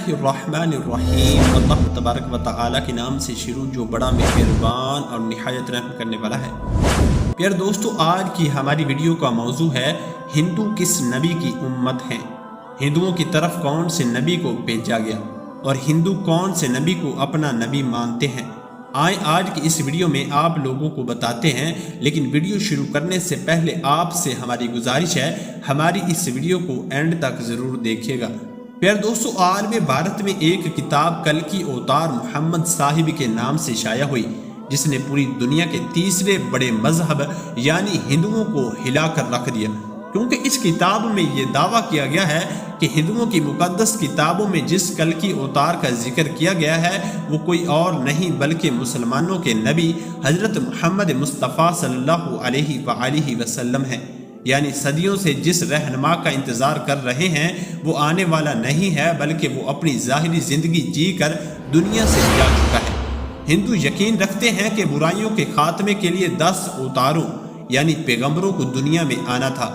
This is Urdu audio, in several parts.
اللہ الرحمن الرحیم، اللہ تبارک و تعالیٰ کے نام سے شروع جو بڑا مہربان اور نہایت رحم کرنے والا ہے۔ پیارے دوستو، آج کی ہماری ویڈیو کا موضوع ہے ہندو کس نبی کی امت ہیں، ہندوؤں کی طرف کون سے نبی کو بھیجا گیا اور ہندو کون سے نبی کو اپنا نبی مانتے ہیں۔ آئیں آج کی اس ویڈیو میں آپ لوگوں کو بتاتے ہیں، لیکن ویڈیو شروع کرنے سے پہلے آپ سے ہماری گزارش ہے ہماری اس ویڈیو کو اینڈ تک ضرور دیکھیے گا۔ پیارے دوستو، عالم بھارت میں ایک کتاب کلکی اوتار محمد صاحب کے نام سے شائع ہوئی، جس نے پوری دنیا کے تیسرے بڑے مذہب یعنی ہندوؤں کو ہلا کر رکھ دیا، کیونکہ اس کتاب میں یہ دعویٰ کیا گیا ہے کہ ہندوؤں کی مقدس کتابوں میں جس کلکی اوتار کا ذکر کیا گیا ہے وہ کوئی اور نہیں بلکہ مسلمانوں کے نبی حضرت محمد مصطفیٰ صلی اللہ علیہ وآلہ وسلم ہے۔ یعنی صدیوں سے جس رہنما کا انتظار کر رہے ہیں وہ آنے والا نہیں ہے، بلکہ وہ اپنی ظاہری زندگی جی کر دنیا سے جا چکا ہے۔ ہندو یقین رکھتے ہیں کہ برائیوں کے خاتمے کے لیے 10 اوتاروں یعنی پیغمبروں کو دنیا میں آنا تھا۔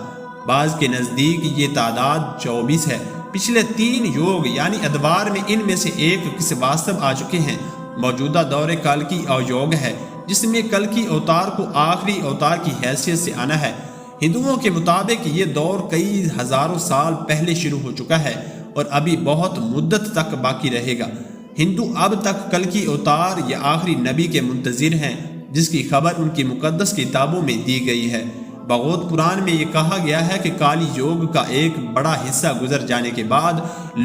بعض کے نزدیک یہ تعداد 24 ہے۔ پچھلے 3 یوگ یعنی ادوار میں ان میں سے ایک کس واسطب آ چکے ہیں۔ موجودہ دور کلکی اویوگ ہے، جس میں کلکی اوتار کو آخری اوتار کی حیثیت سے آنا ہے۔ ہندوؤں کے مطابق یہ دور کئی ہزاروں سال پہلے شروع ہو چکا ہے اور ابھی بہت مدت تک باقی رہے گا۔ ہندو اب تک کلکی اوتار یا آخری نبی کے منتظر ہیں، جس کی خبر ان کی مقدس کتابوں میں دی گئی ہے۔ بھگوت پران میں یہ کہا گیا ہے کہ کالی یوگ کا ایک بڑا حصہ گزر جانے کے بعد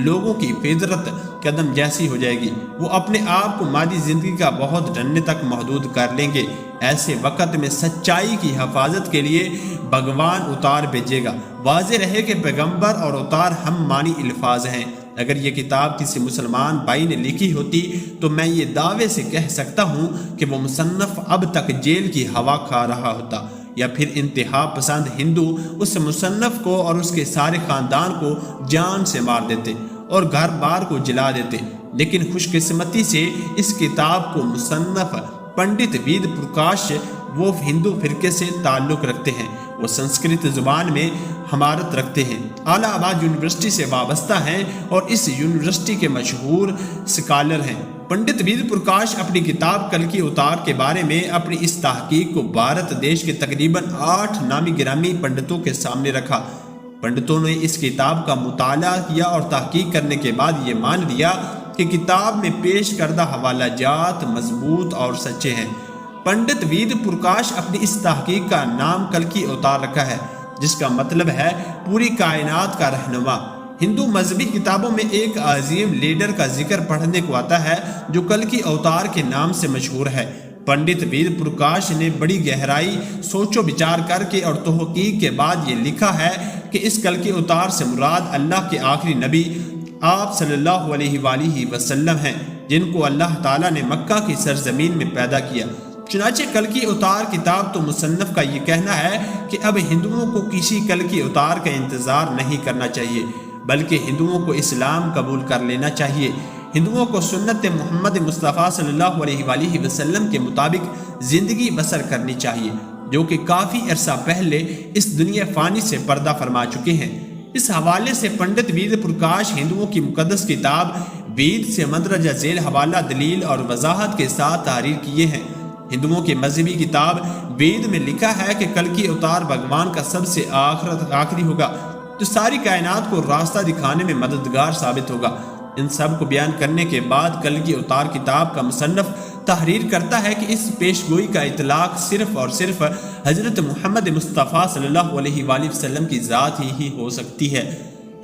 لوگوں کی فطرت قدم جیسی ہو جائے گی، وہ اپنے آپ کو مادی زندگی کا بہت ڈرنے تک محدود کر لیں گے۔ ایسے وقت میں سچائی کی حفاظت کے لیے بھگوان اتار بھیجے گا۔ واضح رہے کہ پیغمبر اور اتار ہم معنی الفاظ ہیں۔ اگر یہ کتاب کسی مسلمان بھائی نے لکھی ہوتی تو میں یہ دعوے سے کہہ سکتا ہوں کہ وہ مصنف اب تک جیل کی ہوا کھا رہا ہوتا، یا پھر انتہا پسند ہندو اس مصنف کو اور اس کے سارے خاندان کو جان سے مار دیتے اور گھر بار کو جلا دیتے۔ لیکن خوش قسمتی سے اس کتاب کو مصنف پنڈت وید پرکاش وہ ہندو فرقے سے تعلق رکھتے ہیں، وہ سنسکرت زبان میں مہارت رکھتے ہیں، الہ آباد یونیورسٹی سے وابستہ ہیں اور اس یونیورسٹی کے مشہور سکالر ہیں۔ پنڈت وید پرکاش اپنی کتاب کلکی اوتار کے بارے میں اپنی اس تحقیق کو بھارت دیش کے تقریباً 8 نامی گرامی پنڈتوں کے سامنے رکھا۔ پنڈتوں نے اس کتاب کا مطالعہ کیا اور تحقیق کرنے کے بعد یہ مان لیا کہ کتاب میں پیش کردہ حوالہ جات مضبوط اور سچے ہیں۔ پنڈت وید پرکاش اپنی اس تحقیق کا نام کلکی اوتار رکھا ہے، جس کا مطلب ہے پوری کائنات کا رہنما۔ ہندو مذہبی کتابوں میں ایک عظیم لیڈر کا ذکر پڑھنے کو آتا ہے جو کلکی اوتار کے نام سے مشہور ہے۔ پنڈت وید پرکاش نے بڑی گہرائی سوچ و بچار کر کے اور تحقیق کے بعد یہ لکھا ہے کہ اس کلکی اوتار سے مراد اللہ کے آخری نبی آپ صلی اللہ علیہ وآلہ وسلم ہیں، جن کو اللہ تعالیٰ نے مکہ کی سرزمین میں پیدا کیا۔ چنانچہ کلکی اوتار کتاب تو مصنف کا یہ کہنا ہے کہ اب ہندوؤں کو کسی کلکی اوتار کا انتظار نہیں کرنا چاہیے، بلکہ ہندوؤں کو اسلام قبول کر لینا چاہیے۔ ہندوؤں کو سنت محمد مصطفیٰ صلی اللہ علیہ وآلہ وسلم کے مطابق زندگی بسر کرنی چاہیے، جو کہ کافی عرصہ پہلے اس دنیا فانی سے پردہ فرما چکے ہیں۔ اس حوالے سے پنڈت وید پرکاش ہندوؤں کی مقدس کتاب وید سے مندرجہ ذیل حوالہ دلیل اور وضاحت کے ساتھ تحریر کیے ہیں۔ ہندوؤں کی مذہبی کتاب وید میں لکھا ہے کہ کلکی اوتار بھگوان کا سب سے آخری ہوگا، جو ساری کائنات کو راستہ دکھانے میں مددگار ثابت ہوگا۔ ان سب کو بیان کرنے کے بعد کلکی اوتار کتاب کا مصنف تحریر کرتا ہے کہ اس پیشگوئی کا اطلاق صرف اور صرف حضرت محمد مصطفیٰ صلی اللہ علیہ وآلہ وسلم کی ذات ہی ہو سکتی ہے۔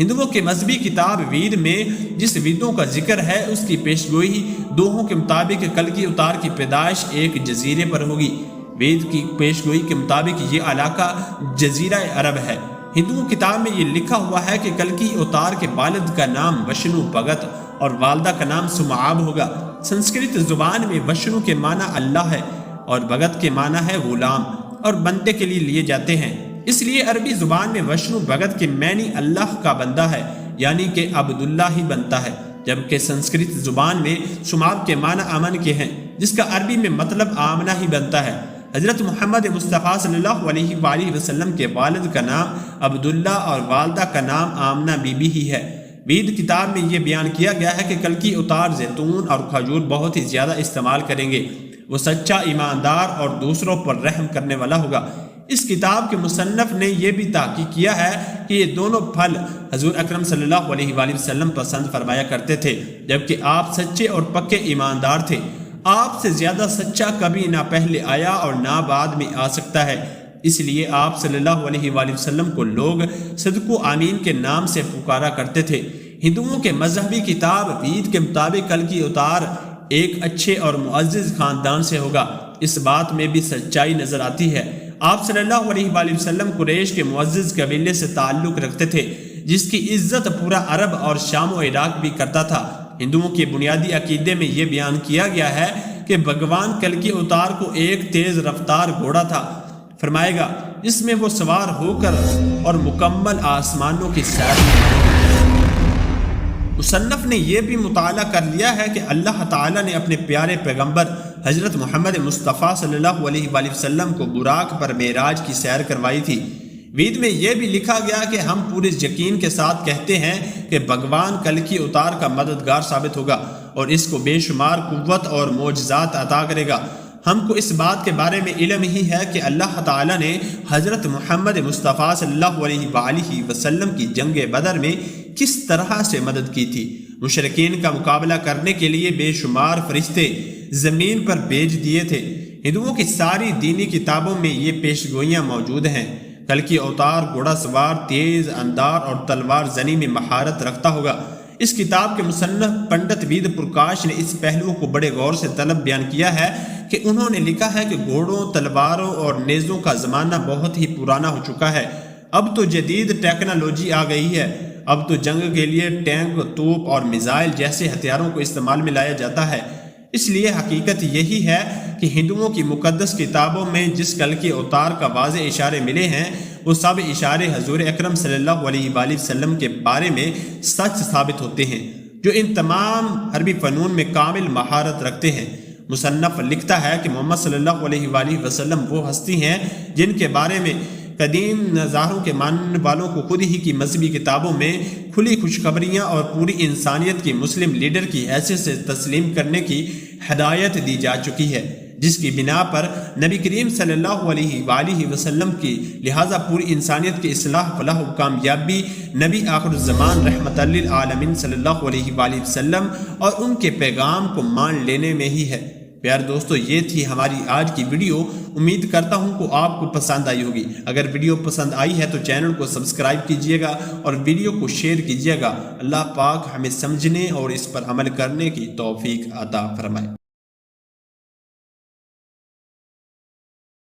ہندوؤں کے مذہبی کتاب وید میں جس ویدوں کا ذکر ہے اس کی پیشگوئی دوہوں کے مطابق کلکی اوتار کی پیدائش ایک جزیرے پر ہوگی۔ وید کی پیشگوئی کے مطابق یہ علاقہ جزیرہ عرب ہے۔ ہندو کتاب میں یہ لکھا ہوا ہے کہ کلکی اوتار کے والد کا نام وشنو بھگت اور والدہ کا نام سمعاب ہوگا۔ سنسکرت زبان میں وشنو کے معنی اللہ ہے اور بھگت کے معنی ہے غلام اور بندے کے لیے لیے جاتے ہیں۔ اس لیے عربی زبان میں وشنو بھگت کے معنی اللہ کا بندہ ہے، یعنی کہ عبداللہ ہی بنتا ہے، جبکہ سنسکرت زبان میں سمعاب کے معنی امن کے ہیں، جس کا عربی میں مطلب آمنہ ہی بنتا ہے۔ حضرت محمد مصطفیٰ صلی اللہ علیہ وآلہ وسلم کے والد کا نام عبداللہ اور والدہ کا نام آمنہ بی بی ہی ہے۔ وید کتاب میں یہ بیان کیا گیا ہے کہ کلکی اتار زیتون اور کھجور بہت ہی زیادہ استعمال کریں گے۔ وہ سچا، ایماندار اور دوسروں پر رحم کرنے والا ہوگا۔ اس کتاب کے مصنف نے یہ بھی تحقیق کیا ہے کہ یہ دونوں پھل حضور اکرم صلی اللہ علیہ وآلہ وسلم پسند فرمایا کرتے تھے، جبکہ آپ سچے اور پکے ایماندار تھے۔ آپ سے زیادہ سچا کبھی نہ پہلے آیا اور نہ بعد میں آ سکتا ہے۔ اس لیے آپ صلی اللہ علیہ وآلہ وسلم کو لوگ صدق و آمین کے نام سے پکارا کرتے تھے۔ ہندوؤں کے مذہبی کتاب وید کے مطابق کلکی اتار ایک اچھے اور معزز خاندان سے ہوگا۔ اس بات میں بھی سچائی نظر آتی ہے۔ آپ صلی اللہ علیہ وآلہ وسلم قریش کے معزز قبیلے سے تعلق رکھتے تھے، جس کی عزت پورا عرب اور شام و عراق بھی کرتا تھا۔ ہندوؤں کے بنیادی عقیدے میں یہ بیان کیا گیا ہے کہ بھگوان کلکی اتار کو ایک تیز رفتار گھوڑا تھا فرمائے گا، جس میں وہ سوار ہو کر اور مکمل آسمانوں کی سیر میں۔ مصنف نے یہ بھی مطالعہ کر لیا ہے کہ اللہ تعالیٰ نے اپنے پیارے پیغمبر حضرت محمد مصطفیٰ صلی اللہ علیہ وآلہ وسلم کو براق پر معراج کی سیر کروائی تھی۔ وید میں یہ بھی لکھا گیا کہ ہم پورے یقین کے ساتھ کہتے ہیں کہ بھگوان کلکی اتار کا مددگار ثابت ہوگا اور اس کو بے شمار قوت اور معجزات عطا کرے گا۔ ہم کو اس بات کے بارے میں علم ہی ہے کہ اللہ تعالیٰ نے حضرت محمد مصطفیٰ صلی اللہ علیہ وآلہ وسلم کی جنگ بدر میں کس طرح سے مدد کی تھی۔ مشرکین کا مقابلہ کرنے کے لیے بے شمار فرشتے زمین پر بھیج دیے تھے۔ ہندوؤں کی ساری دینی کتابوں میں یہ پیشگوئیاں موجود ہیں۔ کلکی اوتار گھوڑا سوار، تیز اندار اور تلوار زنی میں مہارت رکھتا ہوگا۔ اس کتاب کے مصنف پنڈت وید پرکاش نے اس پہلو کو بڑے غور سے طلب بیان کیا ہے کہ انہوں نے لکھا ہے کہ گھوڑوں، تلواروں اور نیزوں کا زمانہ بہت ہی پرانا ہو چکا ہے۔ اب تو جدید ٹیکنالوجی آ گئی ہے۔ اب تو جنگ کے لیے ٹینک، توپ اور میزائل جیسے ہتھیاروں کو استعمال میں لایا جاتا ہے۔ اس لیے حقیقت یہی ہے کہ ہندوؤں کی مقدس کتابوں میں جس کلکی اوتار کا واضح اشارے ملے ہیں، وہ سب اشارے حضور اکرم صلی اللہ علیہ وآلہ وسلم کے بارے میں سچ ثابت ہوتے ہیں، جو ان تمام عربی فنون میں کامل مہارت رکھتے ہیں۔ مصنف لکھتا ہے کہ محمد صلی اللہ علیہ وآلہ وسلم وہ ہستی ہیں جن کے بارے میں قدیم نظاروں کے ماننے والوں کو خود ہی کی مذہبی کتابوں میں کھلی خوشخبریاں اور پوری انسانیت کی مسلم لیڈر کی حیثیت سے تسلیم کرنے کی ہدایت دی جا چکی ہے، جس کی بنا پر نبی کریم صلی اللہ علیہ وآلہ وسلم کی لہٰذا پوری انسانیت کی اصلاح، فلاح و کامیابی نبی آخر الزمان رحمت للعالمین صلی اللہ علیہ وآلہ وسلم اور ان کے پیغام کو مان لینے میں ہی ہے۔ پیار دوستو، یہ تھی ہماری آج کی ویڈیو۔ امید کرتا ہوں کہ آپ کو پسند آئی ہوگی۔ اگر ویڈیو پسند آئی ہے تو چینل کو سبسکرائب کیجئے گا اور ویڈیو کو شیئر کیجئے گا۔ اللہ پاک ہمیں سمجھنے اور اس پر عمل کرنے کی توفیق عطا فرمائے۔